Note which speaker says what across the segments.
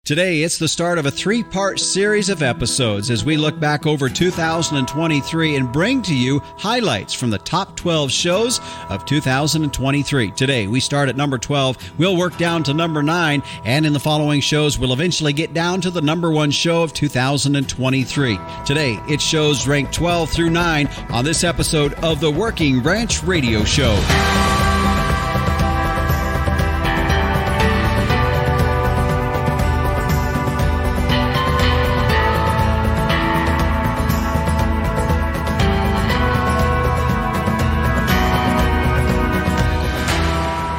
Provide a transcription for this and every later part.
Speaker 1: Today, it's the start of a three-part series of episodes as we look back over 2023 and bring to you highlights from the top 12 shows of 2023. Today, we start at number 12, we'll work down to number 9, and in the following shows, we'll eventually get down to the number 1 show of 2023. Today, it's shows ranked 12 through 9 on this episode of the Working Ranch Radio Show.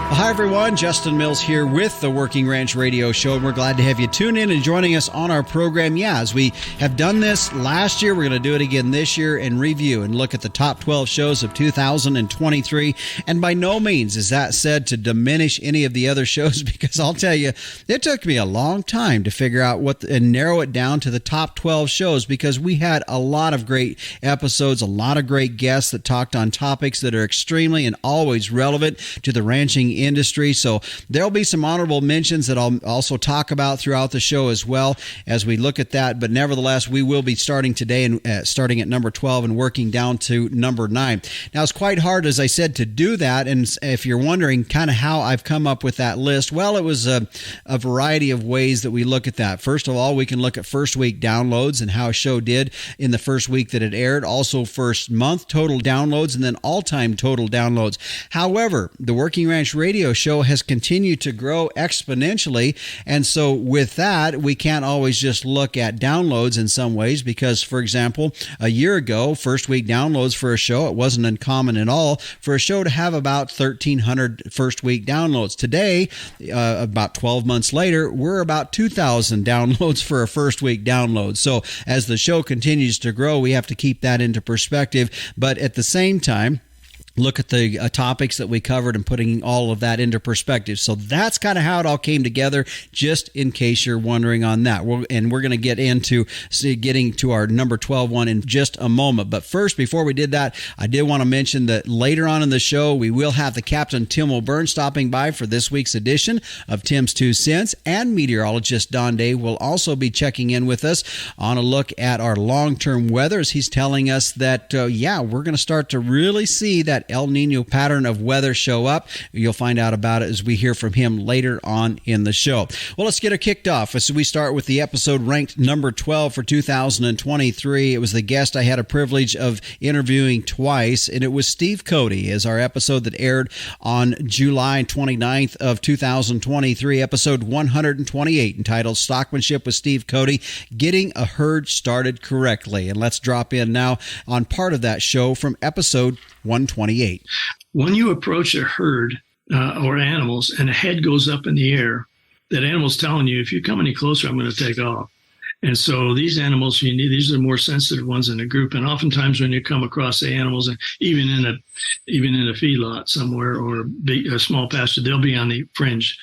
Speaker 1: Hi everyone, Justin Mills here with the Working Ranch Radio Show, and we're glad to have you tune in and joining us on our program. Yeah, as we have done this last year, we're going to do it again this year and review and look at the top 12 shows of 2023. And by no means is that said to diminish any of the other shows, because I'll tell you, it took me a long time to figure out and narrow it down to the top 12 shows, because we had a lot of great episodes, a lot of great guests that talked on topics that are extremely and always relevant to the ranching industry. So there'll be some honorable mentions that I'll also talk about throughout the show as well as we look at that. But nevertheless, we will be starting today and starting at number 12 and working down to number 9. Now, it's quite hard, as I said, to do that. And if you're wondering kind of how I've come up with that list, well, it was a variety of ways that we look at that. First of all, we can look at first week downloads and how a show did in the first week that it aired. Also, first month total downloads, and then all-time total downloads. However, the Working Ranch Radio Show has continued to grow exponentially, and so with that, we can't always just look at downloads in some ways, because, for example, a year ago, first week downloads for a show, it wasn't uncommon at all for a show to have about 1,300 first week downloads. Today, about 12 months later, we're about 2,000 downloads for a first week download. So as the show continues to grow, we have to keep that into perspective, but at the same time, look at the topics that we covered and putting all of that into perspective. So that's kind of how it all came together, just in case you're wondering on that. We're going to get into getting to our number 12 one in just a moment. But first, before we did that, I did want to mention that later on in the show, we will have the Captain Tim O'Byrne stopping by for this week's edition of Tim's 2 Cents, and Meteorologist Don will also be checking in with us on a look at our long-term weather, as he's telling us that, we're going to start to really see that El Nino pattern of weather show up. You'll find out about it as we hear from him later on in the show. Well, let's get it kicked off. As we start with the episode ranked number 12 for 2023. It was the guest I had a privilege of interviewing twice, and it was Steve Cody, as our episode that aired on July 29th of 2023, episode 128, entitled Stockmanship with Steve Cody, Getting a Herd Started Correctly. And let's drop in now on part of that show from episode 128.
Speaker 2: When you approach a herd or animals and a head goes up in the air, that animal's telling you, if you come any closer, I'm going to take off. And so these animals, these are the more sensitive ones in the group. And oftentimes when you come across the animals, and even in a feedlot somewhere or a small pasture, they'll be on the fringe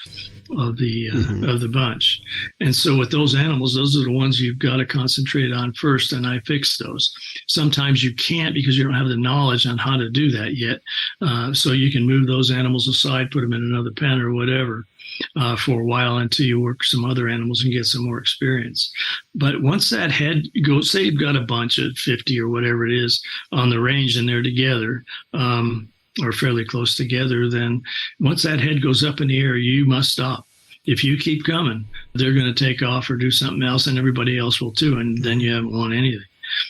Speaker 2: of the bunch. And so with those animals, those are the ones you've got to concentrate on first, and I fix those. Sometimes you can't because you don't have the knowledge on how to do that yet. So you can move those animals aside, put them in another pen or whatever for a while until you work some other animals and get some more experience. But once that head goes, say you've got a bunch of 50 or whatever it is on the range and they're together, or fairly close together, then once that head goes up in the air, you must stop. If you keep coming, they're going to take off or do something else, and everybody else will too, and then you haven't won anything.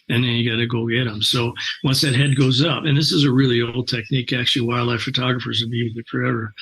Speaker 2: And then you got to go get them. So once that head goes up, and this is a really old technique, actually, wildlife photographers have used it forever,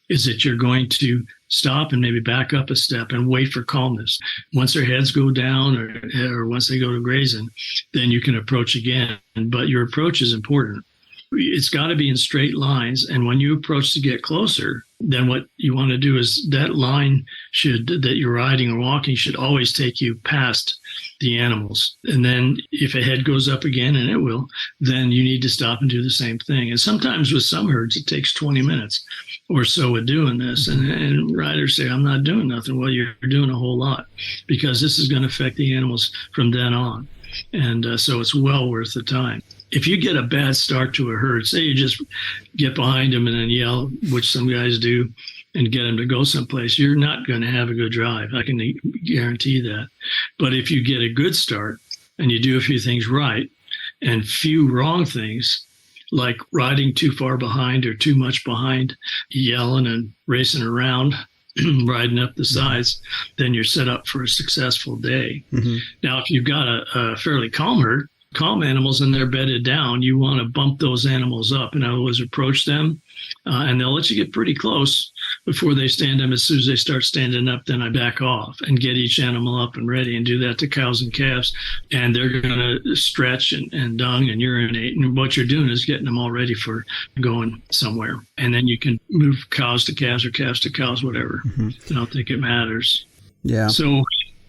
Speaker 2: is that you're going to stop and maybe back up a step and wait for calmness. Once their heads go down or once they go to grazing, then you can approach again. But your approach is important. It's got to be in straight lines. And when you approach to get closer, then what you want to do is that line that you're riding or walking should always take you past the animals. And then if a head goes up again, and it will, then you need to stop and do the same thing. And sometimes with some herds, it takes 20 minutes or so of doing this. And riders say, I'm not doing nothing. Well, you're doing a whole lot, because this is going to affect the animals from then on. And so it's well worth the time. If you get a bad start to a herd, say you just get behind them and then yell, which some guys do, and get them to go someplace, you're not going to have a good drive. I can guarantee that. But if you get a good start and you do a few things right and few wrong things, like riding too far behind or too much behind, yelling and racing around, riding up the sides, then you're set up for a successful day. Mm-hmm. Now, if you've got a fairly calm herd, calm animals and they're bedded down, you want to bump those animals up. In other words, approach them, and they'll let you get pretty close before they stand up. As soon as they start standing up, then I back off and get each animal up and ready, and do that to cows and calves. And they're going to stretch and dung and urinate. And what you're doing is getting them all ready for going somewhere. And then you can move cows to calves or calves to cows, whatever. Mm-hmm. I don't think it matters.
Speaker 1: Yeah.
Speaker 2: So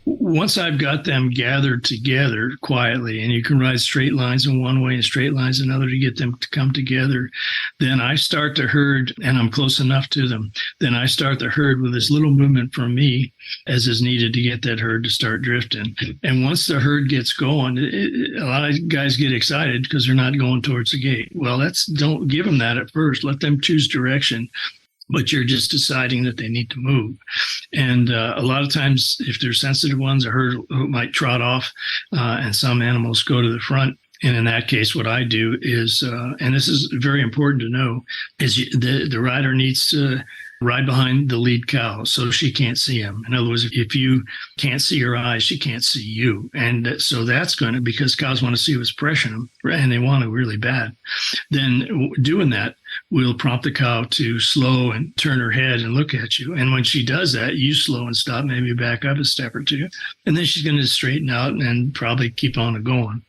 Speaker 2: once I've got them gathered together quietly, and you can ride straight lines in one way and straight lines another to get them to come together, then I start the herd, and I'm close enough to them. Then I start the herd with as little movement from me as is needed to get that herd to start drifting. And once the herd gets going, a lot of guys get excited because they're not going towards the gate. Well, don't give them that at first. Let them choose direction. But you're just deciding that they need to move. And a lot of times, if they're sensitive ones, a herd might trot off, and some animals go to the front. And in that case, what I do is, and this is very important to know, is the rider needs to ride behind the lead cow so she can't see him. In other words, if you can't see her eyes, she can't see you. And so that's going to, because cows want to see what's pressuring them, and they want to really bad. Then doing that will prompt the cow to slow and turn her head and look at you. And when she does that, you slow and stop, maybe back up a step or two. And then she's going to straighten out and probably keep on going.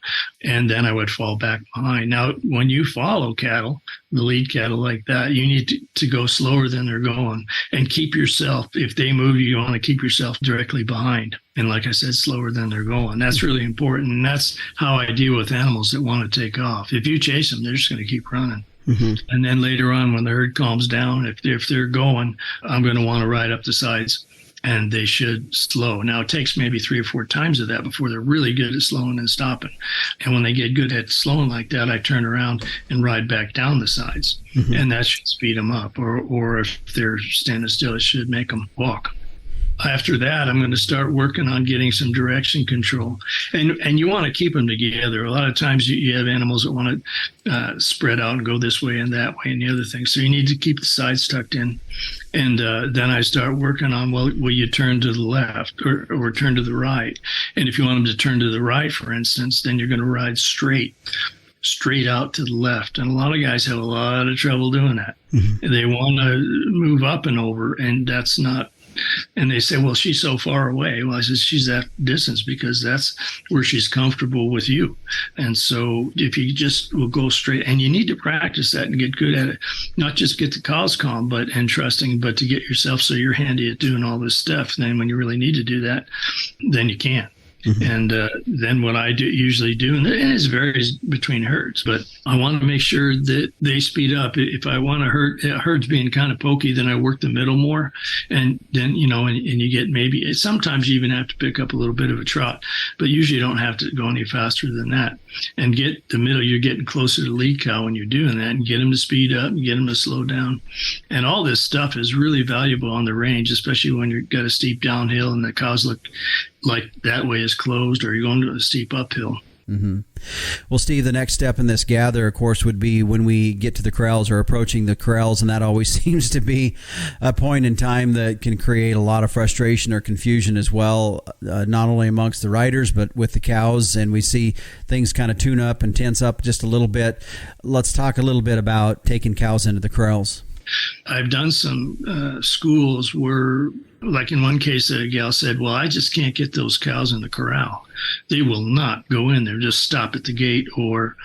Speaker 2: And then I would fall back behind. Now, when you follow cattle, the lead cattle like that, you need to go slower than they're going, and keep yourself, if they move, you want to keep yourself directly behind. And like I said, slower than they're going. That's really important. And that's how I deal with animals that want to take off. If you chase them, they're just going to keep running. Mm-hmm. And then later on, when the herd calms down, if they're going, I'm going to want to ride up the sides, and they should slow. Now, it takes maybe 3 or 4 times of that before they're really good at slowing and stopping. And when they get good at slowing like that, I turn around and ride back down the sides. Mm-hmm. And that should speed them up. Or if they're standing still, it should make them walk. After that, I'm going to start working on getting some direction control. And you want to keep them together. A lot of times you have animals that want to spread out and go this way and that way and the other thing. So you need to keep the sides tucked in. And then I start working on, well, will you turn to the left or turn to the right? And if you want them to turn to the right, for instance, then you're going to ride straight out to the left. And a lot of guys have a lot of trouble doing that. Mm-hmm. They want to move up and over, and that's not. And they say, well, she's so far away. Well, I said, she's that distance because that's where she's comfortable with you. And so if you just will go straight, and you need to practice that and get good at it, not just get the cows calm and trusting, but to get yourself so you're handy at doing all this stuff. And then when you really need to do that, then you can't. Mm-hmm. And then what I usually do, and it varies between herds, but I want to make sure that they speed up. If I want a herd's being kind of pokey, then I work the middle more. And then, and you get maybe, sometimes you even have to pick up a little bit of a trot, but usually you don't have to go any faster than that. And get the middle, you're getting closer to the lead cow when you're doing that, and get them to speed up and get them to slow down. And all this stuff is really valuable on the range, especially when you've got a steep downhill and the cows look like that way is closed, or you're going to a steep uphill.
Speaker 1: Mm-hmm. Well, Steve, the next step in this gather, of course, would be when we get to the corrals or approaching the corrals, and that always seems to be a point in time that can create a lot of frustration or confusion as well, not only amongst the riders, but with the cows, and we see things kind of tune up and tense up just a little bit. Let's talk a little bit about taking cows into the corrals.
Speaker 2: I've done some schools where, like in one case, a gal said, well, I just can't get those cows in the corral. They will not go in there, just stop at the gate, or,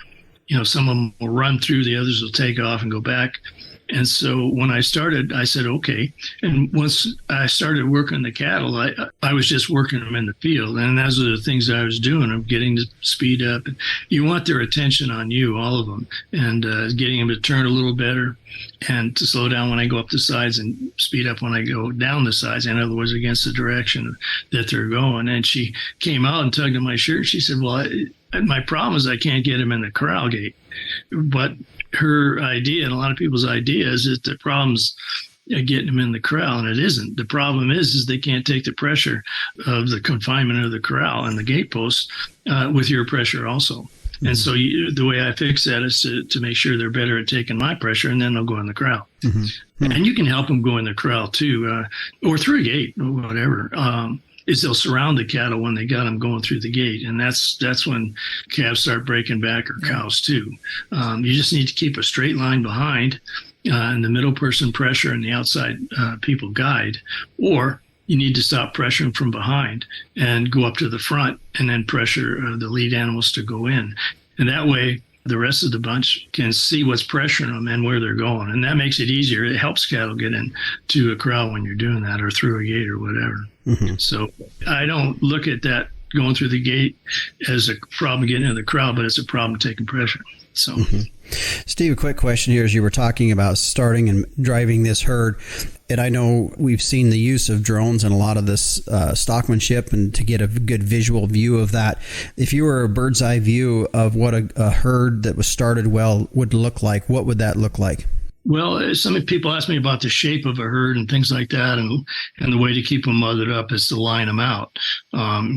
Speaker 2: some of them will run through, the others will take off and go back. And so when I started, I said, okay. And once I started working the cattle, I was just working them in the field. And those are the things I was doing. I'm getting to speed up. And you want their attention on you, all of them, and getting them to turn a little better and to slow down when I go up the sides and speed up when I go down the sides. In other words, against the direction that they're going. And she came out and tugged at my shirt. She said, well, my problem is I can't get them in the corral gate. But her idea, and a lot of people's idea, is that the problem's getting them in the corral, and it isn't. The problem is they can't take the pressure of the confinement of the corral and the gate posts with your pressure also. And so the way I fix that is to make sure they're better at taking my pressure, and then they'll go in the corral. And you can help them go in the corral too, or through a gate or whatever. Is they'll surround the cattle when they got them going through the gate, and that's when calves start breaking back, or cows too. You just need to keep a straight line behind, and the middle person pressure and the outside people guide, or you need to stop pressuring from behind and go up to the front and then pressure the lead animals to go in. And that way, the rest of the bunch can see what's pressuring them and where they're going. And that makes it easier. It helps cattle get into a corral when you're doing that, or through a gate or whatever. So I don't look at that going through the gate as a problem getting into the corral, but it's a problem taking pressure. So,
Speaker 1: Steve, a quick question here as you were talking about starting and driving this herd. And I know we've seen the use of drones and a lot of this stockmanship, and to get a good visual view of that. If you were a bird's eye view of what a herd that was started well would look like, what would that look like?
Speaker 2: Well, some people ask me about the shape of a herd and things like that, and the way to keep them mothered up is to line them out,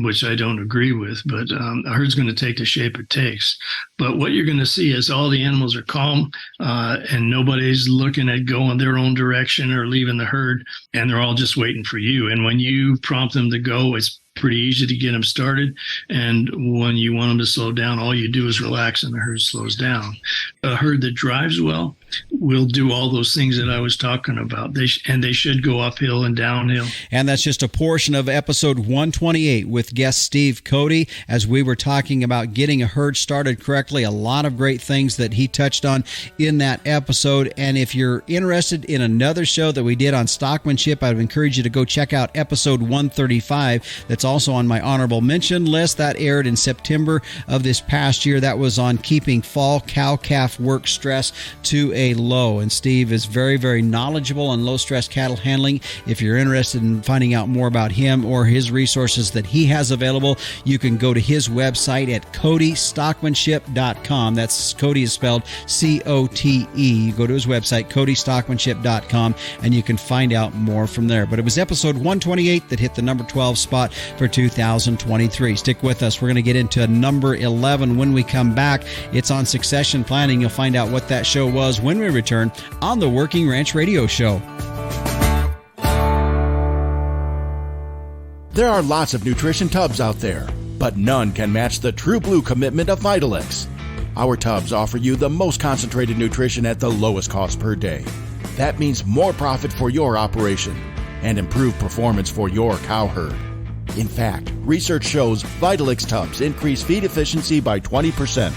Speaker 2: which I don't agree with. But a herd's going to take the shape it takes. But what you're going to see is all the animals are calm, and nobody's looking at going their own direction or leaving the herd, and they're all just waiting for you. And when you prompt them to go, it's pretty easy to get them started. And when you want them to slow down, all you do is relax and the herd slows down. A herd that drives well will do all those things that I was talking about. They should go uphill and downhill.
Speaker 1: And that's just a portion of episode 128 with guest Steve Cody, as we were talking about getting a herd started correctly. A lot of great things that he touched on in that episode. And if you're interested in another show that we did on stockmanship, I would encourage you to go check out episode 135. That's also on my honorable mention list. That aired in September of this past year. That was on keeping fall cow-calf work stress to a low. And Steve is very, very knowledgeable on low-stress cattle handling. If you're interested in finding out more about him or his resources that he has available, you can go to his website at codystockmanship.com. That's Cody is spelled C-O-T-E. You go to his website, codystockmanship.com, and you can find out more from there. But it was episode 128 that hit the number 12 spot for 2023. Stick with us. We're going to get into number 11 when we come back. It's on succession planning. You'll find out what that show was when we return on the Working Ranch Radio Show.
Speaker 3: There are lots of nutrition tubs out there, but none can match the True Blue commitment of Vitalix. Our tubs offer you the most concentrated nutrition at the lowest cost per day. That means more profit for your operation and improved performance for your cow herd. In fact, research shows Vitalix tubs increase feed efficiency by 20%,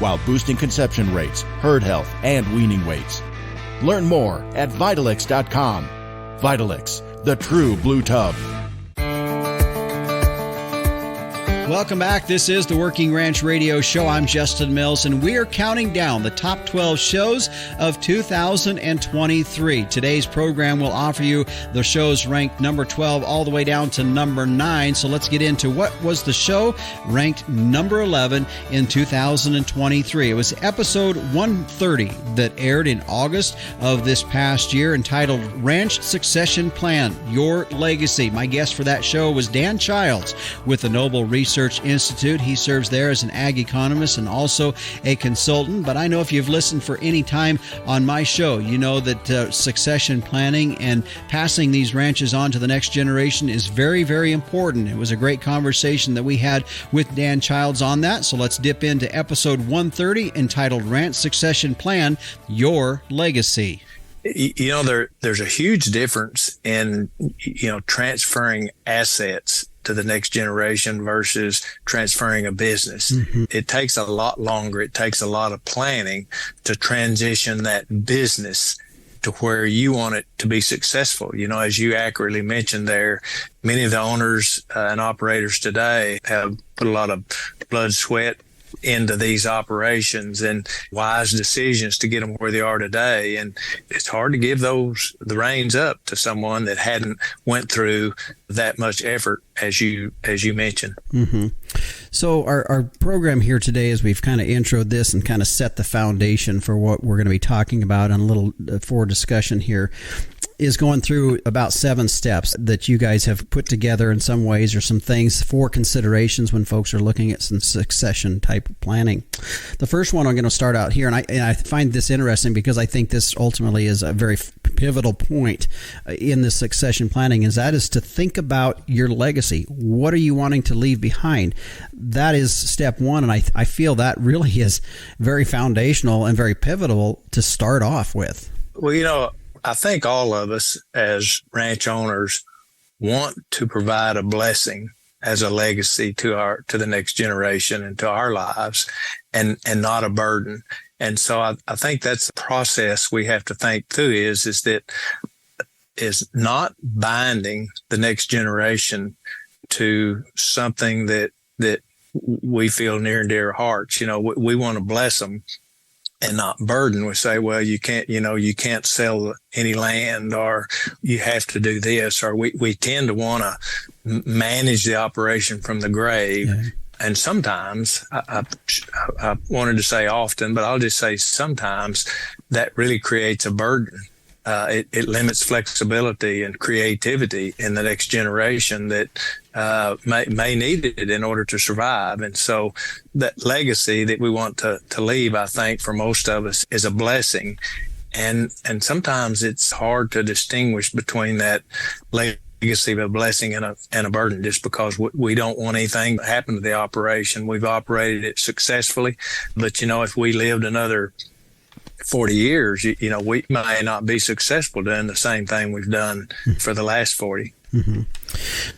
Speaker 3: while boosting conception rates, herd health, and weaning weights. Learn more at Vitalix.com. Vitalix, the true blue tub.
Speaker 1: Welcome back. This is the Working Ranch Radio Show. I'm Justin Mills, and we are counting down the top 12 shows of 2023. Today's program will offer you the shows ranked number 12 all the way down to number 9. So let's get into what was the show ranked number 11 in 2023. It was episode 130 that aired in August of this past year, entitled Ranch Succession Plan, Your Legacy. My guest for that show was Dan Childs with the Noble Research Institute. He serves there as an ag economist and also a consultant. But I know if you've listened for any time on my show, you know that succession planning and passing these ranches on to the next generation is very, very important. It was a great conversation that we had with Dan Childs on that. So let's dip into episode 130 entitled Ranch Succession Plan, Your Legacy.
Speaker 4: You know, there's a huge difference in, transferring assets to the next generation versus transferring a business. Mm-hmm. It takes a lot longer. It takes a lot of planning to transition that business to where you want it to be successful. You know, as you accurately mentioned there, many of the owners and operators today have put a lot of blood, sweat into these operations and wise decisions to get them where they are today. And it's hard to give the reins up to someone that hadn't went through that much effort, as you mentioned.
Speaker 1: Mm-hmm. So our program here today, as we've kind of introed this and kind of set the foundation for what we're going to be talking about and a little forward discussion here, is going through about 7 steps that you guys have put together in some ways, or some things for considerations when folks are looking at some succession type planning. The first one I'm going to start out here, and I find this interesting because I think this ultimately is a very pivotal point in the succession planning, is to think about your legacy. What are you wanting to leave behind? That is step one, and I feel that really is very foundational and very pivotal to start off with.
Speaker 4: Well, I think all of us as ranch owners want to provide a blessing as a legacy to the next generation and to our lives, and not a burden. And so I think that's the process we have to think through is not binding the next generation to something that we feel near and dear hearts. We want to bless them and not burden. We say, well, you can't sell any land, or you have to do this, or we tend to want to manage the operation from the grave. Yeah. And sometimes, I wanted to say often, but I'll just say sometimes, that really creates a burden. It limits flexibility and creativity in the next generation that may need it in order to survive. And so that legacy that we want to leave, I think, for most of us is a blessing. And sometimes it's hard to distinguish between that legacy of a blessing and a burden, just because we don't want anything to happen to the operation. We've operated it successfully, but if we lived another 40 years, we may not be successful doing the same thing we've done for the last 40.
Speaker 1: Mm-hmm.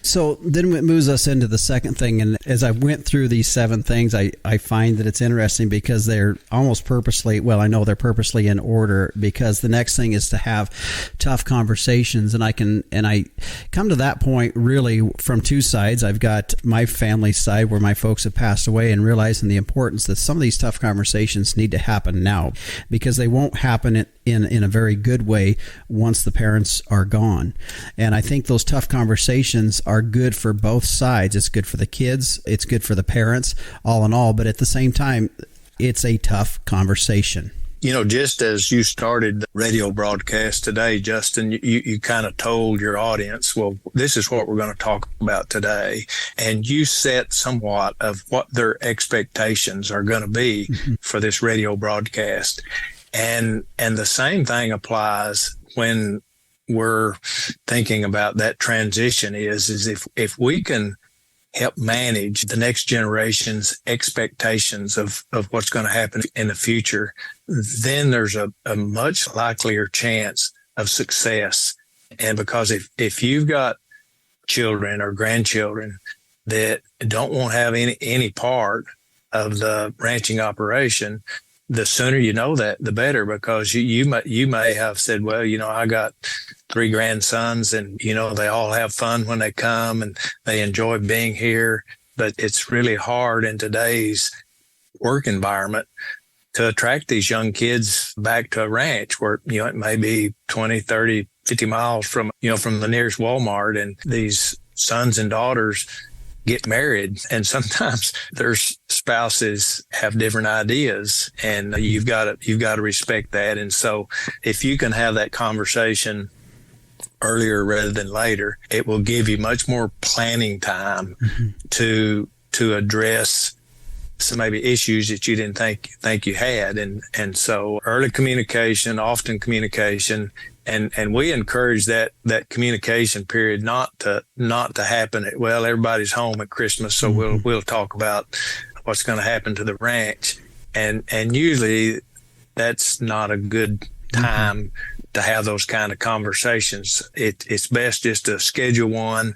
Speaker 1: So then it moves us into the second thing. And as I went through these 7 things, I find that it's interesting because they're almost purposely, well, I know they're purposely in order, because the next thing is to have tough conversations. And I come to that point really from 2 sides. I've got my family side where my folks have passed away, and realizing the importance that some of these tough conversations need to happen now, because they won't happen in a very good way once the parents are gone. And I think those tough conversations are good for both sides. It's good for the kids, it's good for the parents, all in all, but at the same time, it's a tough conversation.
Speaker 4: Just as you started the radio broadcast today, Justin, you kind of told your audience, well, this is what we're going to talk about today. And you set somewhat of what their expectations are going to be for this radio broadcast. And the same thing applies when we're thinking about that transition is if we can help manage the next generation's expectations of what's going to happen in the future, then there's a much likelier chance of success. And because if you've got children or grandchildren that don't want to have any part of the ranching operation, the sooner you know that, the better, because you may have said, well, I got 3 grandsons and, they all have fun when they come and they enjoy being here. But it's really hard in today's work environment to attract these young kids back to a ranch where, it may be 20, 30, 50 miles from the nearest Walmart. And these sons and daughters get married, and sometimes their spouses have different ideas, and you've got to respect that. And so if you can have that conversation earlier rather than later, it will give you much more planning time to address some maybe issues that you didn't think you had. And so early communication, often communication, and we encourage that communication period not to happen at, well, everybody's home at Christmas, so we'll talk about what's going to happen to the ranch. And usually that's not a good time to have those kind of conversations. It's best just to schedule one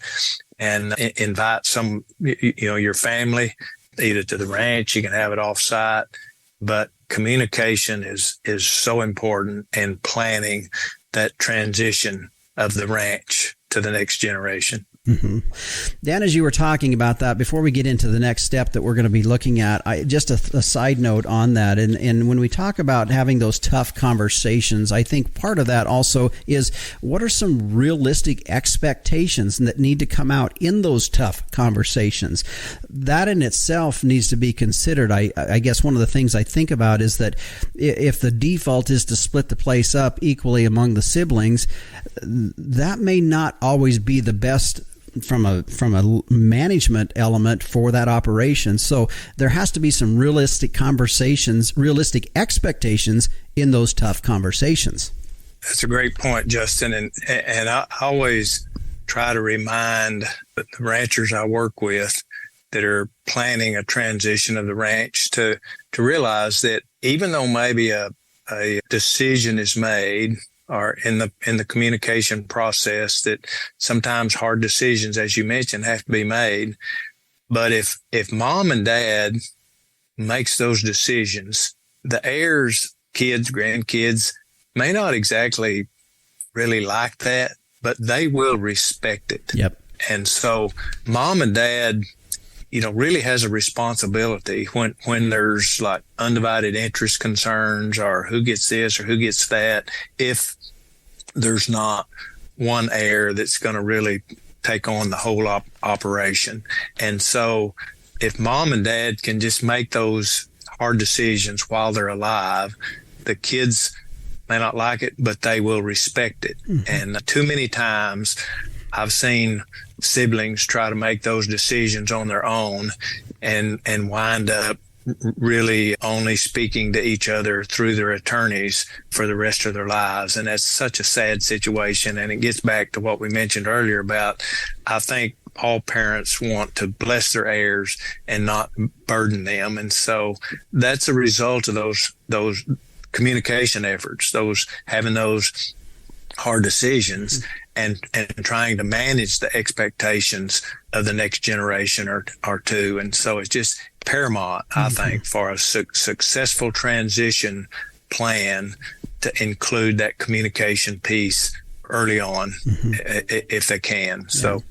Speaker 4: and invite some, your family either to the ranch. You can have it off site, but communication is so important in planning that transition of the ranch to the next generation.
Speaker 1: Mm-hmm. Dan, as you were talking about that, before we get into the next step that we're going to be looking at, just a side note on that. And when we talk about having those tough conversations, I think part of that also is what are some realistic expectations that need to come out in those tough conversations? That in itself needs to be considered. I guess one of the things I think about is that if the default is to split the place up equally among the siblings, that may not always be the best from a management element for that operation. So there has to be some realistic conversations, realistic expectations in those tough conversations.
Speaker 4: That's a great point, Justin. And I always try to remind the ranchers I work with that are planning a transition of the ranch to realize that even though maybe a decision is made, or in the communication process, that sometimes hard decisions, as you mentioned, have to be made. But if mom and dad makes those decisions, the heirs, kids, grandkids, may not exactly really like that, but they will respect it.
Speaker 1: Yep.
Speaker 4: And so mom and dad, really has a responsibility when there's like undivided interest concerns or who gets this or who gets that, if there's not one heir that's going to really take on the whole operation. And so if mom and dad can just make those hard decisions while they're alive, the kids may not like it, but they will respect it. Mm-hmm. And too many times I've seen siblings try to make those decisions on their own and wind up really only speaking to each other through their attorneys for the rest of their lives. And that's such a sad situation. And it gets back to what we mentioned earlier about, I think all parents want to bless their heirs and not burden them. And so that's a result of those communication efforts, those having those hard decisions and trying to manage the expectations of the next generation or two. And so it's just paramount, I think, for a successful transition plan to include that communication piece early on, if they can. Yeah. So.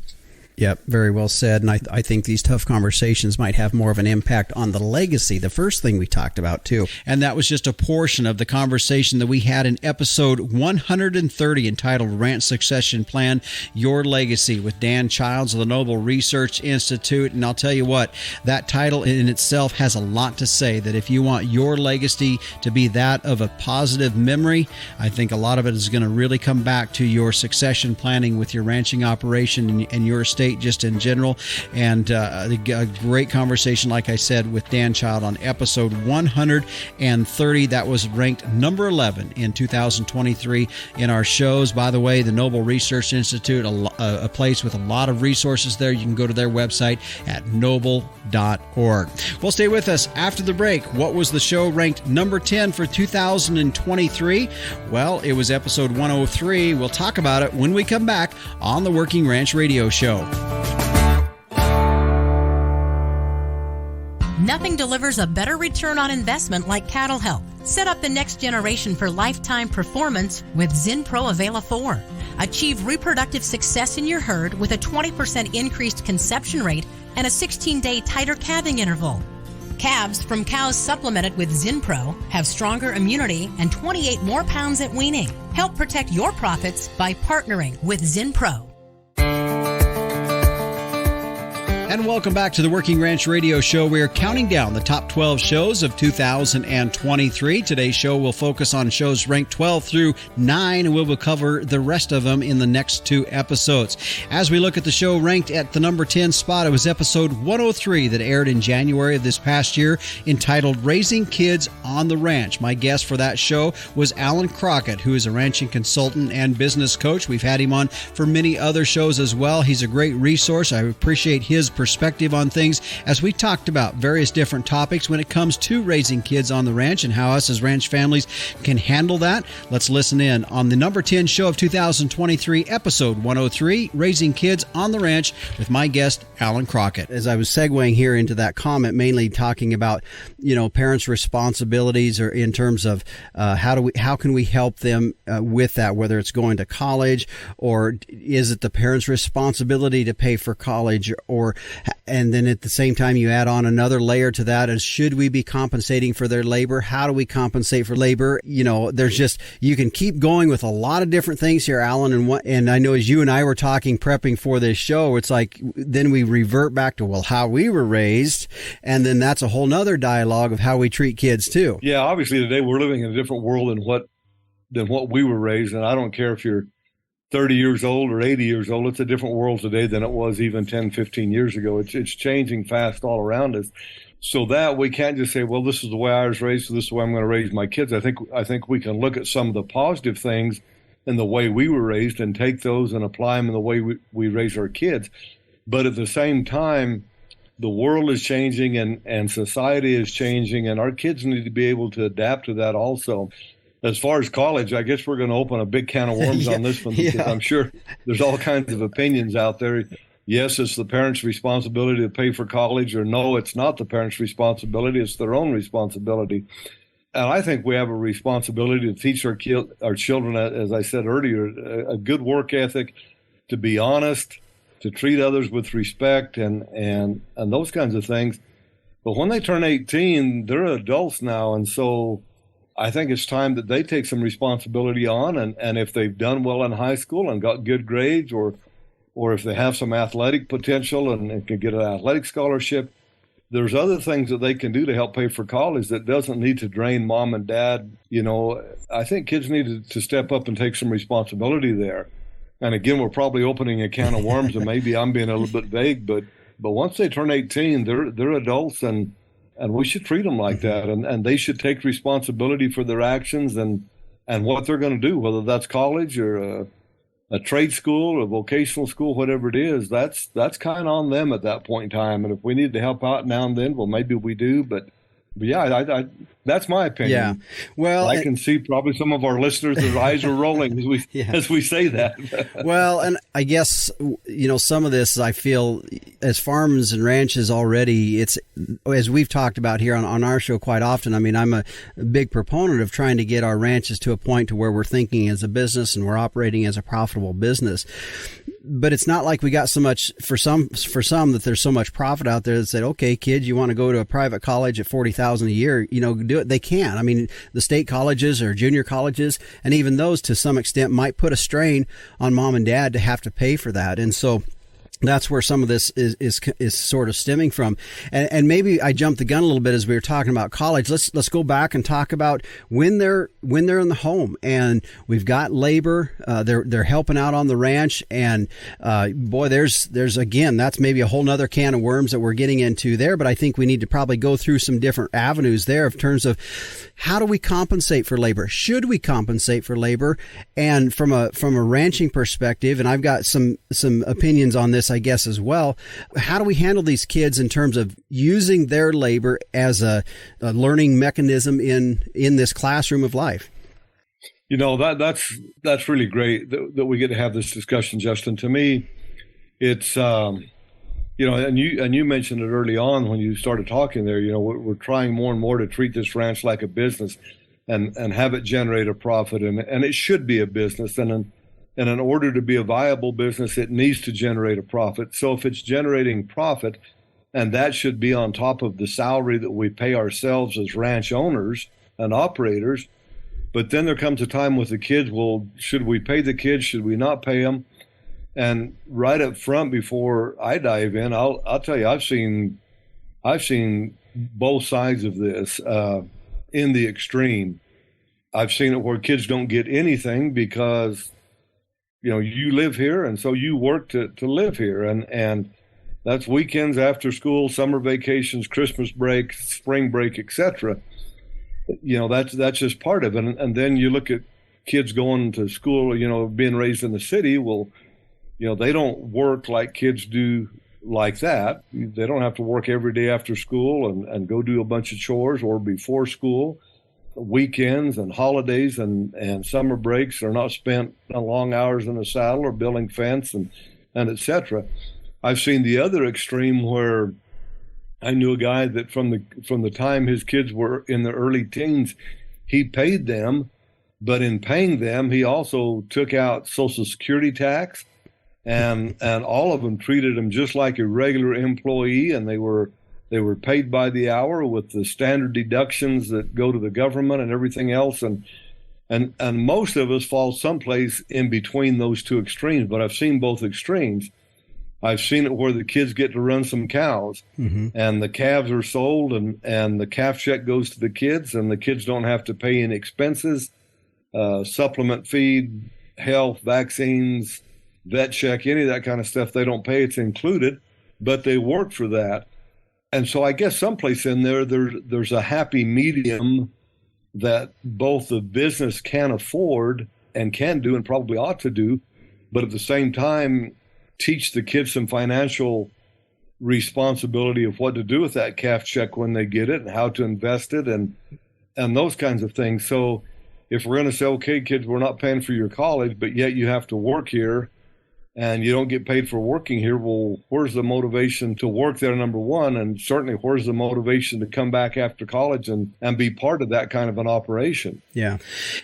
Speaker 1: Yep, very well said. And I think these tough conversations might have more of an impact on the legacy, the first thing we talked about, too. And that was just a portion of the conversation that we had in episode 130 entitled Ranch Succession Plan, Your Legacy, with Dan Childs of the Noble Research Institute. And I'll tell you what, that title in itself has a lot to say, that if you want your legacy to be that of a positive memory, I think a lot of it is going to really come back to your succession planning with your ranching operation and your estate just in general. And a great conversation, like I said, with Dan Child on episode 130. That was ranked number 11 in 2023 in our shows. By the way, the Noble Research Institute, a place with a lot of resources there. You can go to their website at noble.org. Well, stay with us after the break. What was the show ranked number 10 for 2023? Well, it was episode 103. We'll talk about it when we come back on the Working Ranch Radio Show.
Speaker 5: Nothing delivers a better return on investment like cattle health. Set up the next generation for lifetime performance with ZinPro Avela 4. Achieve reproductive success in your herd with a 20% increased conception rate and a 16-day tighter calving interval. Calves from cows supplemented with ZinPro have stronger immunity and 28 more pounds at weaning. Help protect your profits by partnering with ZinPro.
Speaker 1: And welcome back to the Working Ranch Radio Show. We are counting down the top 12 shows of 2023. Today's show will focus on shows ranked 12 through 9, and we will cover the rest of them in the next 2 episodes. As we look at the show ranked at the number 10 spot, it was episode 103 that aired in January of this past year, entitled Raising Kids on the Ranch. My guest for that show was Alan Crockett, who is a ranching consultant and business coach. We've had him on for many other shows as well. He's a great resource. I appreciate his perspective on things as we talked about various different topics when it comes to raising kids on the ranch and how us as ranch families can handle that. Let's listen in on the number 10 show of 2023, episode 103, Raising Kids on the Ranch, with my guest, Alan Crockett. As I was segueing here into that comment, mainly talking about, parents' responsibilities, or in terms of how can we help them with that, whether it's going to college, or is it the parents' responsibility to pay for college, and then at the same time you add on another layer to that is, should we be compensating for their labor? How do we compensate for labor? There's just, you can keep going with a lot of different things here, Alan, and I know as you and I were talking, prepping for this show, it's like then we revert back to, how we were raised, and then that's a whole nother dialogue of how we treat kids too.
Speaker 6: Yeah, obviously today we're living in a different world than what we were raised, and I don't care if you're 30 years old or 80 years old, it's a different world today than it was even 10, 15 years ago. It's changing fast all around us. So that we can't just say, this is the way I was raised, so this is the way I'm going to raise my kids. I think we can look at some of the positive things in the way we were raised and take those and apply them in the way we raise our kids. But at the same time, the world is changing and society is changing, and our kids need to be able to adapt to that also. As far as college, I guess we're going to open a big can of worms on this one, because I'm sure there's all kinds of opinions out there. Yes, it's the parents' responsibility to pay for college, or no, it's not the parents' responsibility, it's their own responsibility. And I think we have a responsibility to teach our children, as I said earlier, a good work ethic, to be honest, to treat others with respect, and those kinds of things. But when they turn 18, they're adults now, and so I think it's time that they take some responsibility on, and if they've done well in high school and got good grades, or if they have some athletic potential and can get an athletic scholarship, there's other things that they can do to help pay for college that doesn't need to drain mom and dad. I think kids need to step up and take some responsibility there. And again, we're probably opening a can of worms, and maybe I'm being a little bit vague, but once they turn 18, they're adults, and we should treat them like that, and they should take responsibility for their actions and what they're going to do, whether that's college or a trade school or vocational school, whatever it is. That's kind of on them at that point in time. And if we need to help out now and then, maybe we do. But yeah, that's my opinion.
Speaker 1: Yeah. Well,
Speaker 6: I can see probably some of our listeners, their eyes are rolling as we say that.
Speaker 1: Well, and I guess, some of this, I feel, as farms and ranches already, it's, as we've talked about here on our show quite often, I mean, I'm a big proponent of trying to get our ranches to a point to where we're thinking as a business and we're operating as a profitable business. But it's not like we got so much for some that there's so much profit out there that said, okay, kid, you want to go to a private college at $40,000 a year, do it. They can. I mean, the state colleges or junior colleges, and even those to some extent might put a strain on mom and dad to have to pay for that. And so that's where some of this is sort of stemming from. And maybe I jumped the gun a little bit as we were talking about college. Let's go back and talk about when they're in the home and we've got labor, they're helping out on the ranch, and boy, there's again, that's maybe a whole nother can of worms that we're getting into there, but I think we need to probably go through some different avenues there in terms of how do we compensate for labor? Should we compensate for labor? And from a ranching perspective, and I've got some opinions on this, I guess, as well. How do we handle these kids in terms of using their labor as a learning mechanism in this classroom of life?
Speaker 6: That's really great that we get to have this discussion, Justin. To me, it's and you mentioned it early on when you started talking there. We're trying more and more to treat this ranch like a business and have it generate a profit, and it should be a business, and in order to be a viable business, it needs to generate a profit. So if it's generating profit, and that should be on top of the salary that we pay ourselves as ranch owners and operators, but then there comes a time with the kids, well, should we pay the kids? Should we not pay them? And right up front, before I dive in, I'll tell you, I've seen both sides of this in the extreme. I've seen it where kids don't get anything because you live here, and so you work to live here, and that's weekends, after school, summer vacations, Christmas break, spring break, etc. That's just part of it. And then you look at kids going to school, being raised in the city. Well, they don't work like kids do like that. They don't have to work every day after school and go do a bunch of chores or before school. Weekends and holidays and summer breaks are not spent long hours in the saddle or building fence and et cetera. I've seen the other extreme where I knew a guy that from the time his kids were in their early teens, he paid them, but in paying them, he also took out Social Security tax, and all of them treated him just like a regular employee, and they were paid by the hour with the standard deductions that go to the government and everything else, and most of us fall someplace in between those two extremes. But I've seen both extremes. I've seen it where the kids get to run some cows, and the calves are sold, and the calf check goes to the kids, and the kids don't have to pay any expenses, supplement feed, health, vaccines, vet check, any of that kind of stuff. They don't pay. It's included, but they work for that. And so I guess someplace in there's a happy medium that both the business can afford and can do and probably ought to do, but at the same time, teach the kids some financial responsibility of what to do with that calf check when they get it and how to invest it and those kinds of things. So if we're going to say, okay, kids, we're not paying for your college, but yet you have to work here and you don't get paid for working here, well, where's the motivation to work there, number one? And certainly, where's the motivation to come back after college and be part of that kind of an operation?
Speaker 1: Yeah.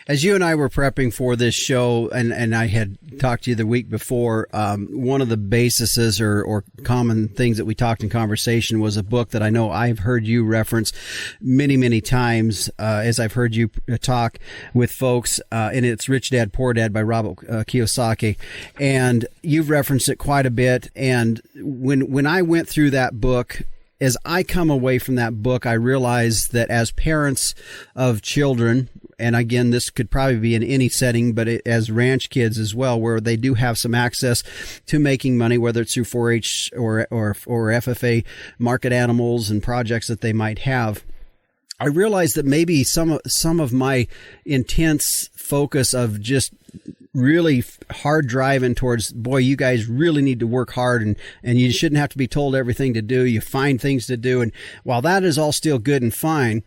Speaker 1: As you and I were prepping for this show, and I had talked to you the week before, one of the bases or common things that we talked in conversation was a book that I know I've heard you reference many, many times as I've heard you talk with folks, and it's Rich Dad, Poor Dad by Robert Kiyosaki. And you've referenced it quite a bit. And when I went through that book, as I come away from that book, I realized that as parents of children, and again, this could probably be in any setting, but as ranch kids as well, where they do have some access to making money, whether it's through 4-H or FFA market animals and projects that they might have, I realized that maybe some of my intense focus of just really hard driving towards, boy, you guys really need to work hard and you shouldn't have to be told everything to do. You find things to do. And while that is all still good and fine,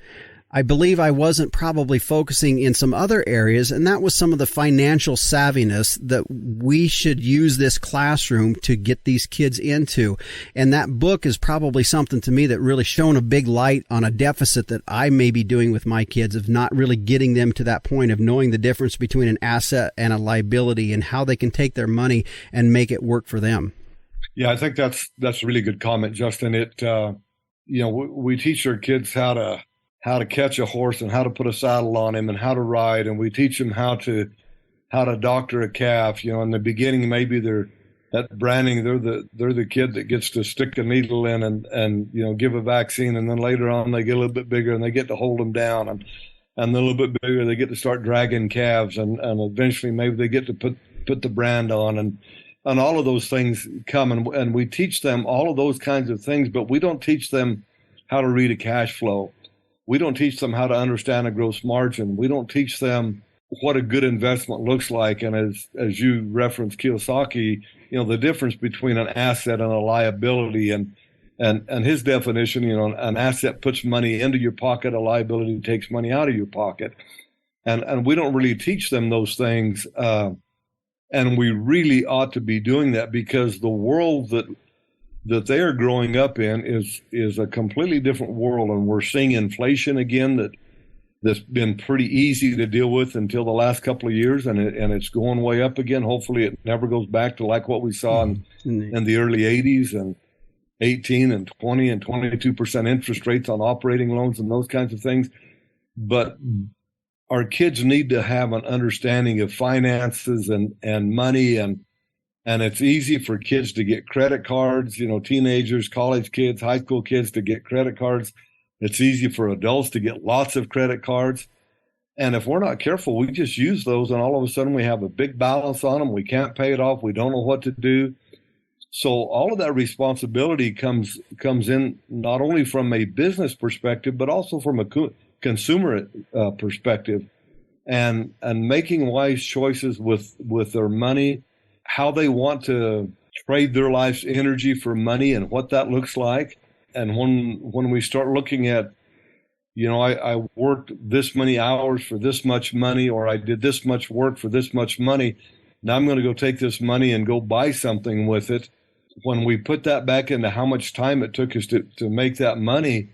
Speaker 1: I believe I wasn't probably focusing in some other areas, and that was some of the financial savviness that we should use this classroom to get these kids into. And that book is probably something to me that really shone a big light on a deficit that I may be doing with my kids of not really getting them to that point of knowing the difference between an asset and a liability and how they can take their money and make it work for them.
Speaker 6: Yeah, I think that's a really good comment, Justin. It, we teach our kids how to catch a horse and how to put a saddle on him and how to ride. And we teach them how to doctor a calf. In the beginning, maybe they're the kid that gets to stick a needle in and give a vaccine. And then later on, they get a little bit bigger and they get to hold them down. And then a little bit bigger, they get to start dragging calves. And eventually maybe they get to put the brand on and all of those things come. And we teach them all of those kinds of things, but we don't teach them how to read a cash flow. We don't teach them how to understand a gross margin. We don't teach them what a good investment looks like. And as you referenced Kiyosaki, the difference between an asset and a liability and his definition, an asset puts money into your pocket, a liability takes money out of your pocket. And we don't really teach them those things. And we really ought to be doing that because the world that they are growing up in is a completely different world. And we're seeing inflation again that's been pretty easy to deal with until the last couple of years. And it's going way up again. Hopefully it never goes back to like what we saw in the early 80s and 18 and 20 and 22% interest rates on operating loans and those kinds of things. But our kids need to have an understanding of finances and money and it's easy for kids to get credit cards, teenagers, college kids, high school kids to get credit cards. It's easy for adults to get lots of credit cards. And if we're not careful, we just use those and all of a sudden we have a big balance on them. We can't pay it off. We don't know what to do. So all of that responsibility comes in not only from a business perspective, but also from a consumer perspective and making wise choices with their money, how they want to trade their life's energy for money and what that looks like. And when we start looking at, I worked this many hours for this much money, or I did this much work for this much money, now I'm going to go take this money and go buy something with it. When we put that back into how much time it took us to make that money,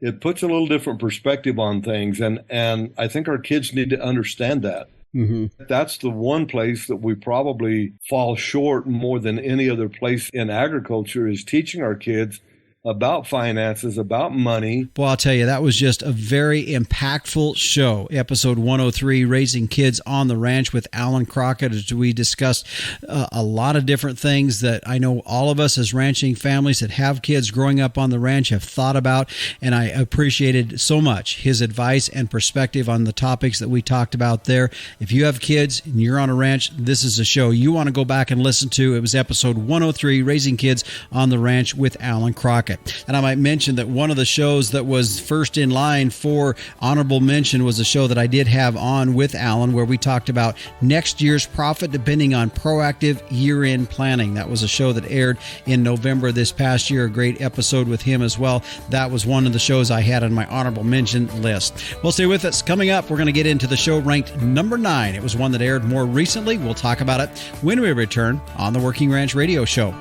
Speaker 6: it puts a little different perspective on things. And I think our kids need to understand that. Mm-hmm. That's the one place that we probably fall short more than any other place in agriculture, is teaching our kids about finances, about money.
Speaker 1: Well, I'll tell you, that was just a very impactful show. Episode 103, Raising Kids on the Ranch with Alan Crockett, as we discussed a lot of different things that I know all of us as ranching families that have kids growing up on the ranch have thought about, and I appreciated so much his advice and perspective on the topics that we talked about there. If you have kids and you're on a ranch, this is a show you want to go back and listen to. It was episode 103, Raising Kids on the Ranch with Alan Crockett. And I might mention that one of the shows that was first in line for honorable mention was a show that I did have on with Alan, where we talked about next year's profit depending on proactive year-end planning. That was a show that aired in November this past year, a great episode with him as well. That was one of the shows I had on my honorable mention list. Well, stay with us. Coming up, we're going to get into the show ranked number 9. It was one that aired more recently. We'll talk about it when we return on the Working Ranch Radio Show.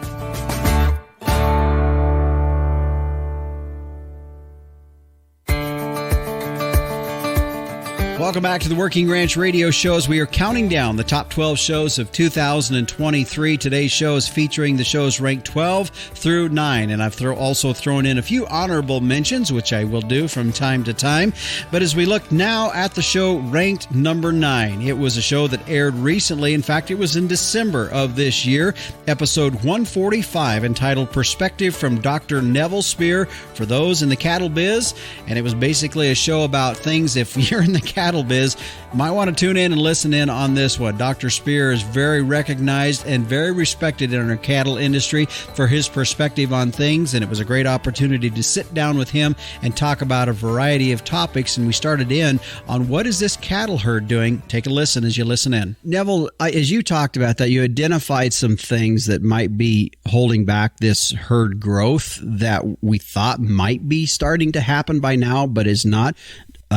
Speaker 1: Welcome back to the Working Ranch Radio Shows. We are counting down the top 12 shows of 2023. Today's show is featuring the shows ranked 12 through 9. And I've also thrown in a few honorable mentions, which I will do from time to time. But as we look now at the show ranked number 9, it was a show that aired recently. In fact, it was in December of this year, episode 145, entitled Perspective from Dr. Neville Spear for those in the cattle biz. And it was basically a show about things, if you're in the cattle biz, you might want to tune in and listen in on this one. Dr. Spear is very recognized and very respected in our cattle industry for his perspective on things, and it was a great opportunity to sit down with him and talk about a variety of topics. And we started in on what is this cattle herd doing. Take a listen as you listen in. Neville, as you talked about that, you identified some things that might be holding back this herd growth that we thought might be starting to happen by now, but is not.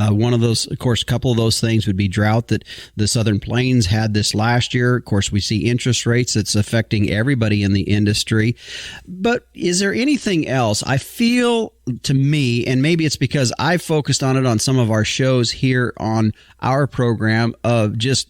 Speaker 1: One of those, of course, a couple of those things would be drought that the Southern Plains had this last year. Of course, we see interest rates that's affecting everybody in the industry. But is there anything else? I feel, to me, and maybe it's because I focused on it on some of our shows here on our program, of just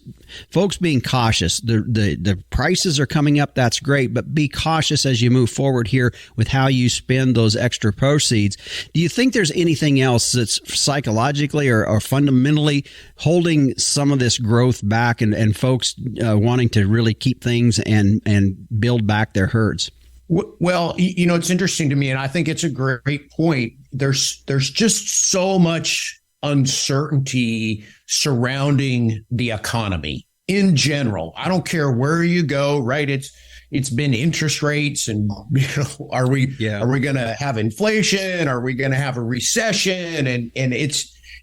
Speaker 1: folks being cautious. The prices are coming up. That's great, but be cautious as you move forward here with how you spend those extra proceeds. Do you think there's anything else that's psychologically or fundamentally holding some of this growth back and folks wanting to really keep things and build back their herds?
Speaker 7: Well, it's interesting to me, and I think it's a great point. There's just so much uncertainty surrounding the economy in general. I don't care where you go, right? It's been interest rates, and are we going to have inflation? Are we going to have a recession? And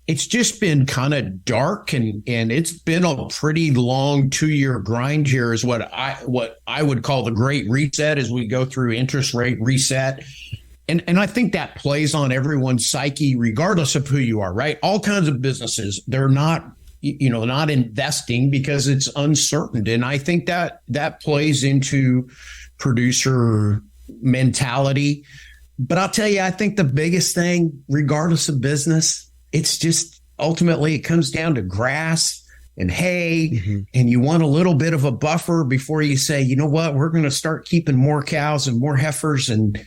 Speaker 7: it's just been kind of dark, and it's been a pretty long 2-year grind here, is what I would call the great reset, as we go through interest rate reset. And I think that plays on everyone's psyche, regardless of who you are, right? All kinds of businesses, they're not investing because it's uncertain. And I think that plays into producer mentality. But I'll tell you, I think the biggest thing, regardless of business, it's just ultimately it comes down to grass and hay, and you want a little bit of a buffer before you say, you know what, we're going to start keeping more cows and more heifers. And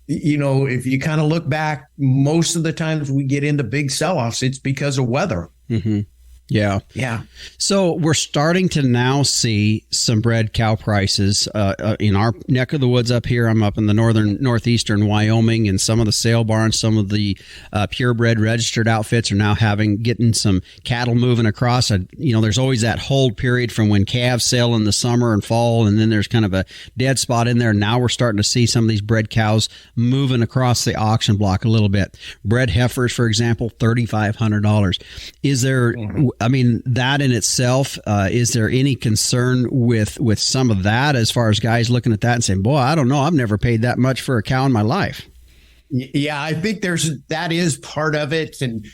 Speaker 7: if you kind of look back, most of the times we get into big sell-offs, it's because of weather. Mm-hmm. Yeah.
Speaker 1: So we're starting to now see some bred cow prices in our neck of the woods up here. I'm up in the northeastern Wyoming, and some of the sale barns, some of the purebred registered outfits are now getting some cattle moving across. There's always that hold period from when calves sell in the summer and fall, and then there's kind of a dead spot in there. Now we're starting to see some of these bred cows moving across the auction block a little bit. Bred heifers, for example, $3,500. Is there I mean, that in itself, is there any concern with some of that as far as guys looking at that and saying, boy, I don't know, I've never paid that much for a cow in my life?
Speaker 7: Yeah, I think that is part of it. And,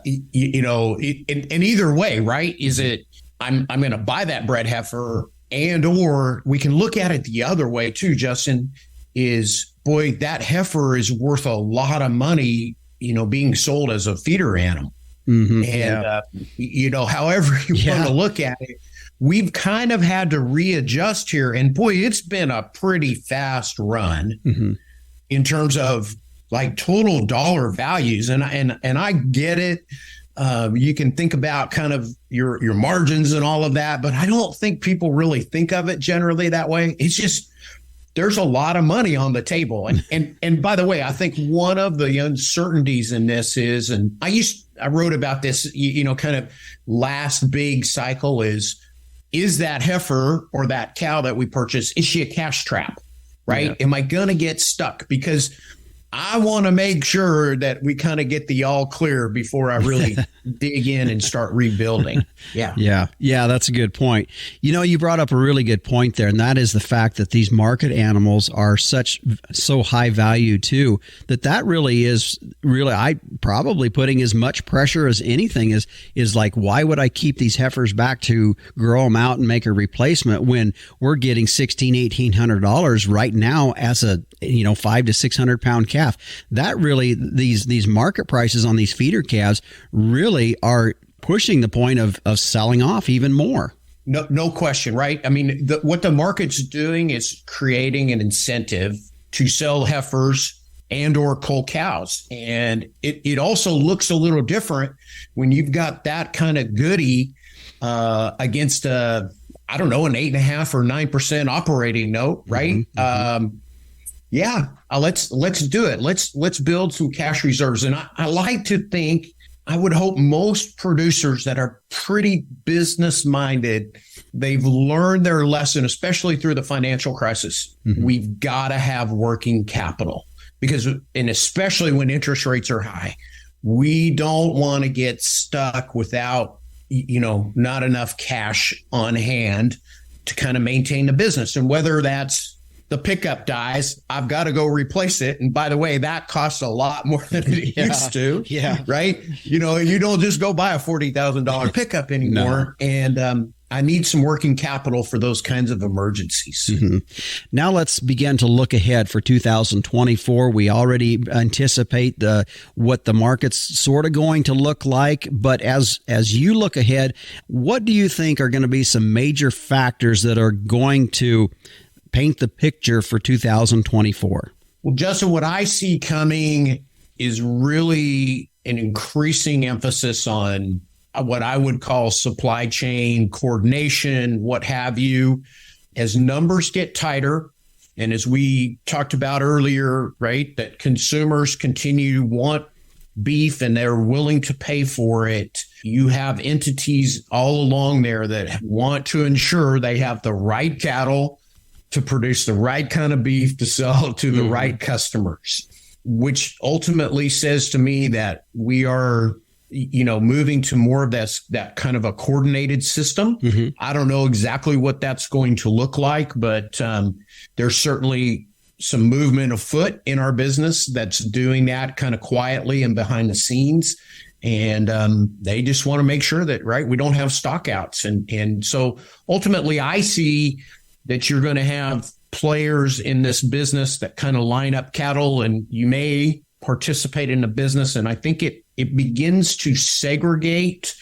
Speaker 7: you know, and either way, right, is it I'm going to buy that bred heifer, and or we can look at it the other way too, Justin, is, boy, that heifer is worth a lot of money, you know, being sold as a feeder animal.
Speaker 1: Mm-hmm.
Speaker 7: And, you know, however you want to look at it, we've kind of had to readjust here. And boy, it's been a pretty fast run in terms of like total dollar values. And I get it. You can think about kind of your margins and all of that, but I don't think people really think of it generally that way. It's just, there's a lot of money on the table. And by the way, I think one of the uncertainties in this is, and I wrote about this, you know, kind of last big cycle is that heifer or that cow that we purchase, is she a cash trap, right? Yeah. Am I going to get stuck? Because I want to make sure that we kind of get the all clear before I really dig in and start rebuilding. Yeah,
Speaker 1: that's a good point. You know, you brought up a really good point there, and that is the fact that these market animals are so high value too, that really is I probably putting as much pressure as anything is like, why would I keep these heifers back to grow them out and make a replacement when we're getting $1,600 right now as a, you know, 500 to 600 pound calf? That really, these market prices on these feeder calves really are pushing the point of selling off even more.
Speaker 7: No question, right? I mean, what the market's doing is creating an incentive to sell heifers and or cull cows. And it also looks a little different when you've got that kind of goodie against an 8.5% or 9% operating note, right? Let's do it. Let's build some cash reserves. And I like to think, I would hope most producers that are pretty business minded, they've learned their lesson, especially through the financial crisis. We've got to have working capital and especially when interest rates are high, we don't want to get stuck without, you know, not enough cash on hand to kind of maintain the business. And whether that's the pickup dies, I've got to go replace it. And by the way, that costs a lot more than it used to. Yeah. Right. You know, you don't just go buy a $40,000 pickup anymore. No. And I need some working capital for those kinds of emergencies.
Speaker 1: Now let's begin to look ahead for 2024. We already anticipate what the market's sort of going to look like. But as you look ahead, what do you think are going to be some major factors that are going to paint the picture for 2024?
Speaker 7: Well, Justin, what I see coming is really an increasing emphasis on what I would call supply chain coordination, what have you. As numbers get tighter, and as we talked about earlier, right, that consumers continue to want beef and they're willing to pay for it. You have entities all along there that want to ensure they have the right cattle to produce the right kind of beef to sell to the right customers, which ultimately says to me that we are, you know, moving to more of that kind of a coordinated system. I don't know exactly what that's going to look like, but there's certainly some movement afoot in our business that's doing that kind of quietly and behind the scenes. And they just want to make sure that, right, we don't have stockouts. And so ultimately I see that you're going to have players in this business that kind of line up cattle, and you may participate in the business. And I think it begins to segregate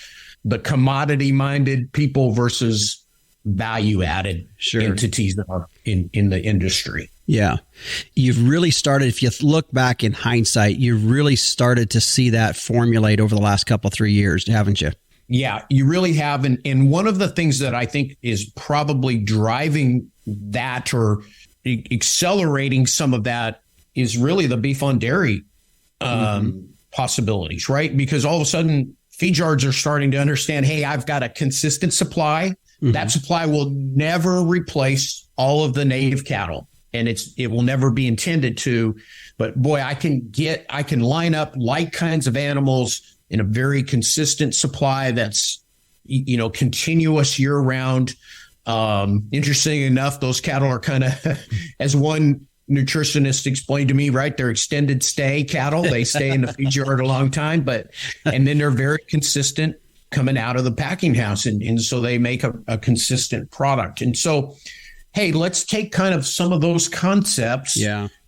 Speaker 7: the commodity-minded people versus value-added entities that are in the industry.
Speaker 1: Yeah. You've really started, if you look back in hindsight, you've really started to see that formulate over the last couple, 3 years, haven't you?
Speaker 7: Yeah, you really have. And one of the things that I think is probably driving that or accelerating some of that is really the beef on dairy possibilities, right? Because all of a sudden feed yards are starting to understand, hey, I've got a consistent supply. That supply will never replace all of the native cattle, and it will never be intended to. But boy, I can line up like kinds of animals in a very consistent supply that's, continuous year round. Interesting enough, those cattle are kind of, as one nutritionist explained to me, right, they're extended stay cattle. They stay in the feed yard a long time, and then they're very consistent coming out of the packing house. And so they make a consistent product. And so, hey, let's take kind of some of those concepts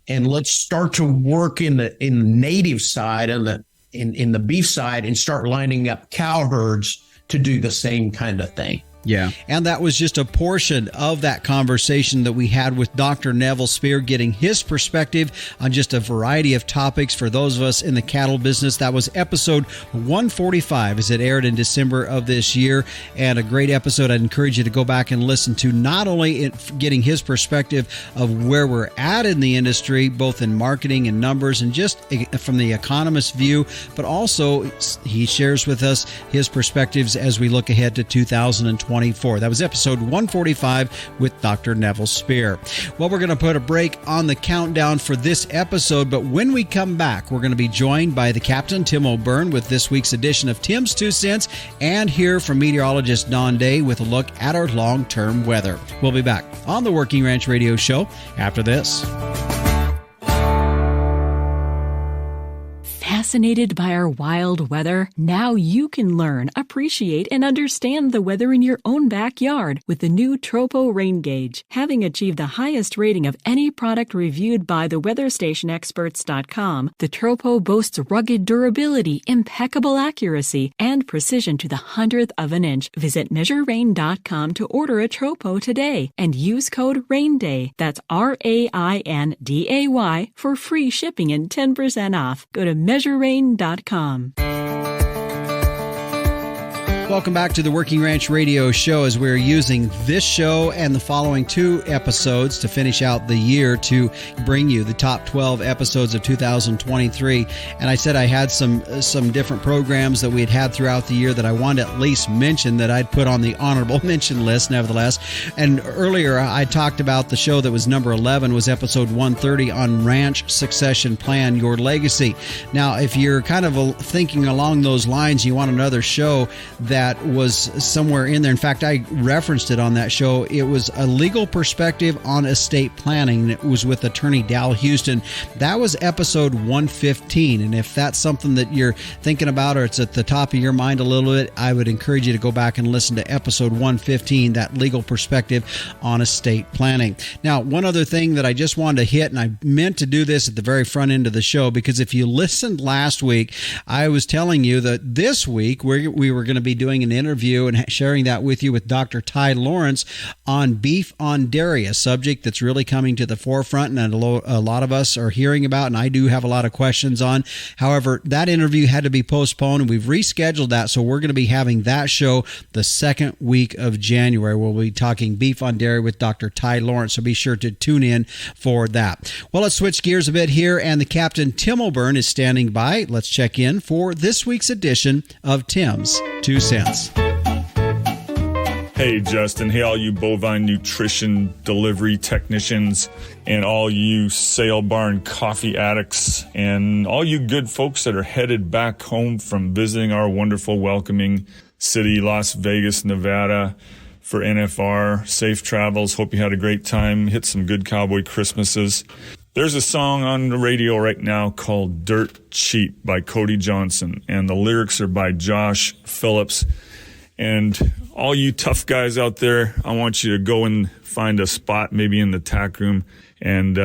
Speaker 7: and let's start to work in the native side and in the beef side and start lining up cow herds to do the same kind of thing.
Speaker 1: Yeah. And that was just a portion of that conversation that we had with Dr. Neville Spear, getting his perspective on just a variety of topics for those of us in the cattle business. That was episode 145 as it aired in December of this year. And a great episode. I'd encourage you to go back and listen to, not only getting his perspective of where we're at in the industry, both in marketing and numbers and just from the economist's view, but also he shares with us his perspectives as we look ahead to 2024. That was episode 145 with Dr. Neville Spear. Well, we're going to put a break on the countdown for this episode, but when we come back, we're going to be joined by the Captain Tim O'Byrne with this week's edition of Tim's 2 Cents, and hear from meteorologist Don Day with a look at our long-term weather. We'll be back on the Working Ranch Radio Show after this.
Speaker 8: Fascinated by our wild weather? Now you can learn, appreciate, and understand the weather in your own backyard with the new Tropo Rain Gauge. Having achieved the highest rating of any product reviewed by the weatherstationexperts.com, the Tropo boasts rugged durability, impeccable accuracy, and precision to the 100th of an inch. Visit measurerain.com to order a Tropo today and use code RAINDAY. That's RAINDAY for free shipping and 10% off. Go to measurerain.com.
Speaker 1: Welcome back to the Working Ranch Radio Show, as we're using this show and the following 2 episodes to finish out the year to bring you the top 12 episodes of 2023. And I said I had some different programs that we had throughout the year that I wanted to at least mention, that I'd put on the honorable mention list nevertheless. And earlier I talked about the show that was number 11 was episode 130 on Ranch Succession Plan, Your Legacy. Now, if you're kind of thinking along those lines, you want another show that was somewhere in there. In fact, I referenced it on that show. It was a legal perspective on estate planning, and it was with attorney Dal Houston. That was episode 115. And if that's something that you're thinking about, or it's at the top of your mind a little bit, I would encourage you to go back and listen to episode 115, that legal perspective on estate planning. Now, one other thing that I just wanted to hit, and I meant to do this at the very front end of the show, because if you listened last week, I was telling you that this week we were going to be doing an interview and sharing that with you with Dr. Ty Lawrence on beef on dairy, a subject that's really coming to the forefront and a lot of us are hearing about, and I do have a lot of questions on. However, that interview had to be postponed, and we've rescheduled that, so we're going to be having that show the second week of January. We'll be talking beef on dairy with Dr. Ty Lawrence, so be sure to tune in for that. Well, let's switch gears a bit here, and the Captain Tim O'Byrne is standing by. Let's check in for this week's edition of Tim's 2 Cents.
Speaker 9: Hey, Justin. Hey, all you bovine nutrition delivery technicians and all you sale barn coffee addicts and all you good folks that are headed back home from visiting our wonderful, welcoming city, Las Vegas, Nevada, for NFR. Safe travels. Hope you had a great time. Hit some good cowboy Christmases. There's a song on the radio right now called Dirt Cheap by Cody Johnson, and the lyrics are by Josh Phillips. And all you tough guys out there, I want you to go and find a spot, maybe in the tack room, and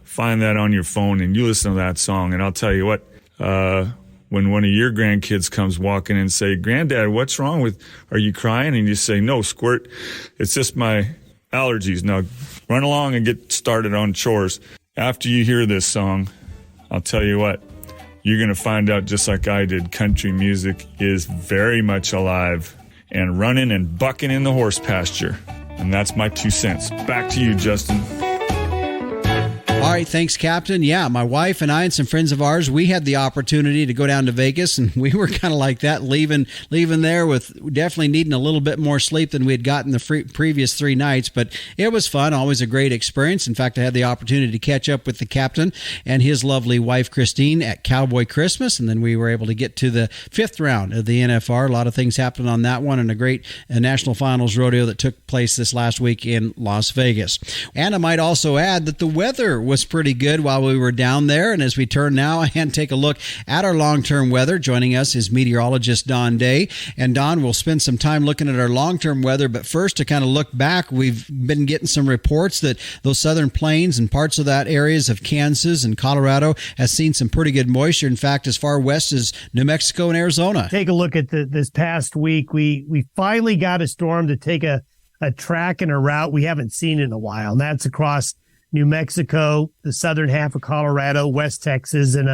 Speaker 9: find that on your phone, and you listen to that song. And I'll tell you what, when one of your grandkids comes walking in and say, "Granddad, what's wrong with, are you crying?" And you say, "No, Squirt, it's just my allergies." Now run along and get started on chores. After you hear this song, I'll tell you what, you're going to find out, just like I did, country music is very much alive and running and bucking in the horse pasture. And that's my 2 cents. Back to you, Justin.
Speaker 1: All right, thanks, Captain. Yeah, my wife and I and some friends of ours, we had the opportunity to go down to Vegas, and we were kind of like that, leaving there with definitely needing a little bit more sleep than we had gotten the previous 3 nights. But it was fun, always a great experience. In fact, I had the opportunity to catch up with the captain and his lovely wife, Christine, at Cowboy Christmas, and then we were able to get to the 5th round of the NFR. A lot of things happened on that one, and a great National Finals rodeo that took place this last week in Las Vegas. And I might also add that the weather was pretty good while we were down there. And as we turn now and take a look at our long-term weather, joining us is meteorologist Don Day. And Don, will spend some time looking at our long-term weather. But first, to kind of look back, we've been getting some reports that those southern plains and parts of that areas of Kansas and Colorado has seen some pretty good moisture. In fact, as far west as New Mexico and Arizona.
Speaker 10: Take a look at this past week. We finally got a storm to take a track and a route we haven't seen in a while. And that's across New Mexico, the southern half of Colorado, West Texas, and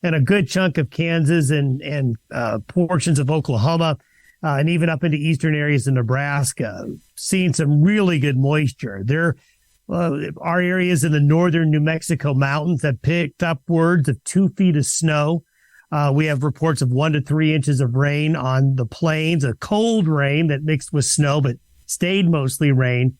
Speaker 10: a good chunk of Kansas and portions of Oklahoma, and even up into eastern areas of Nebraska, seeing some really good moisture. There are areas in the northern New Mexico mountains that picked upwards of 2 feet of snow. We have reports of 1 to 3 inches of rain on the plains, a cold rain that mixed with snow, but stayed mostly rain.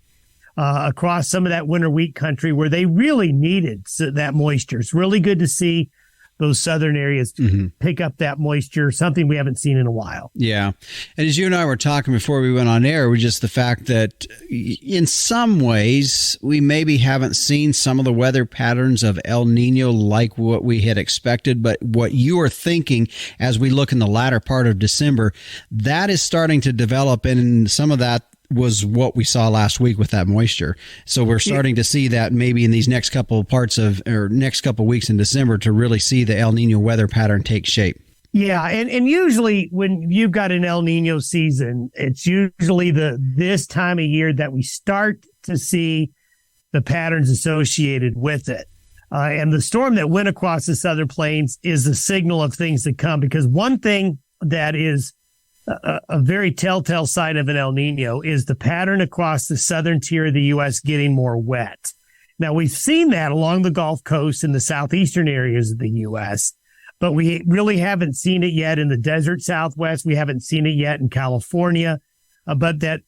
Speaker 10: Across some of that winter wheat country where they really needed that moisture. It's really good to see those southern areas pick up that moisture, something we haven't seen in a while.
Speaker 1: Yeah. And as you and I were talking before we went on air, was just the fact that in some ways we maybe haven't seen some of the weather patterns of El Nino like what we had expected. But what you are thinking as we look in the latter part of December, that is starting to develop, and some of that was what we saw last week with that moisture. So we're starting to see that maybe in these next couple weeks in December to really see the El Nino weather pattern take shape.
Speaker 10: Yeah, and usually when you've got an El Nino season, it's usually this time of year that we start to see the patterns associated with it. And the storm that went across the southern plains is a signal of things to come, because one thing that is a very telltale sign of an El Nino is the pattern across the southern tier of the U.S. getting more wet. Now, we've seen that along the Gulf Coast and the southeastern areas of the U.S., but we really haven't seen it yet in the desert Southwest. We haven't seen it yet in California. But that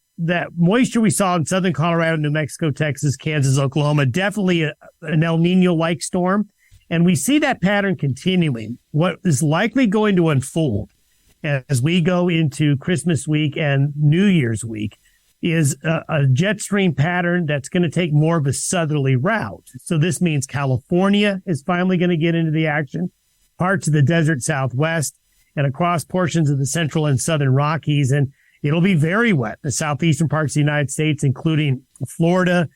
Speaker 10: moisture we saw in southern Colorado, New Mexico, Texas, Kansas, Oklahoma, definitely an El Nino-like storm. And we see that pattern continuing. What is likely going to unfold as we go into Christmas week and New Year's week is a jet stream pattern that's going to take more of a southerly route. So this means California is finally going to get into the action, parts of the desert Southwest, and across portions of the central and southern Rockies. And it'll be very wet, the southeastern parts of the United States, including Florida.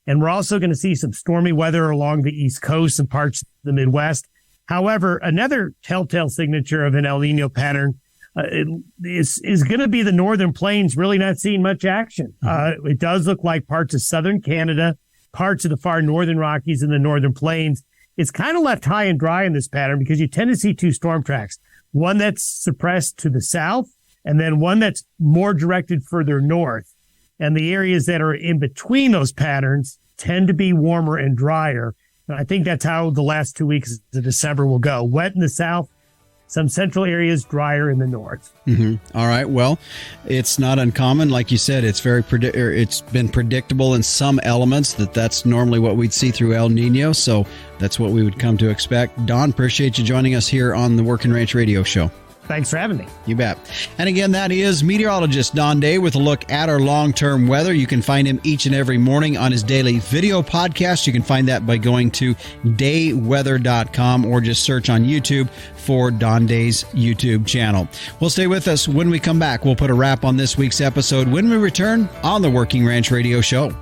Speaker 10: And we're also going to see some stormy weather along the East Coast and parts of the Midwest. However, another telltale signature of an El Nino pattern is going to be the northern plains really not seeing much action. It does look like parts of southern Canada, parts of the far northern Rockies and the northern plains. It's kind of left high and dry in this pattern because you tend to see 2 storm tracks, one that's suppressed to the south and then one that's more directed further north. And the areas that are in between those patterns tend to be warmer and drier. And I think that's how the last 2 weeks of December will go. Wet in the south, some central areas drier in the north.
Speaker 1: All right. Well, it's not uncommon. Like you said, it's it's been predictable in some elements that's normally what we'd see through El Nino. So that's what we would come to expect. Don, appreciate you joining us here on the Working Ranch Radio Show.
Speaker 10: Thanks for having me.
Speaker 1: You bet. And again, that is meteorologist Don Day with a look at our long-term weather. You can find him each and every morning on his daily video podcast. You can find that by going to dayweather.com or just search on YouTube for Don Day's YouTube channel. Well, stay with us. When we come back, we'll put a wrap on this week's episode when we return on the Working Ranch Radio Show.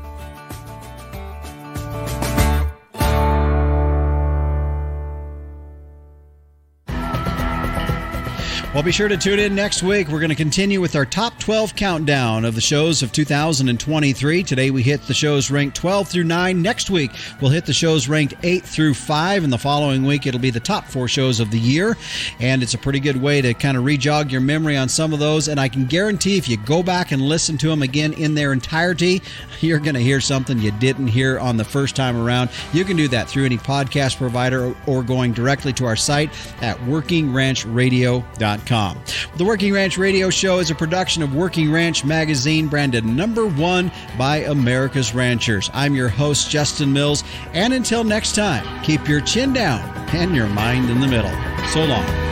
Speaker 1: Well, be sure to tune in next week. We're going to continue with our top 12 countdown of the shows of 2023. Today we hit the shows ranked 12 through 9. Next week we'll hit the shows ranked 8 through 5. And the following week it'll be the top 4 shows of the year. And it's a pretty good way to kind of re-jog your memory on some of those. And I can guarantee if you go back and listen to them again in their entirety, you're going to hear something you didn't hear on the first time around. You can do that through any podcast provider or going directly to our site at workingranchradio.com. The Working Ranch Radio Show is a production of Working Ranch Magazine, branded #1 by America's Ranchers. I'm your host, Justin Mills, and until next time, keep your chin down and your mind in the middle. So long.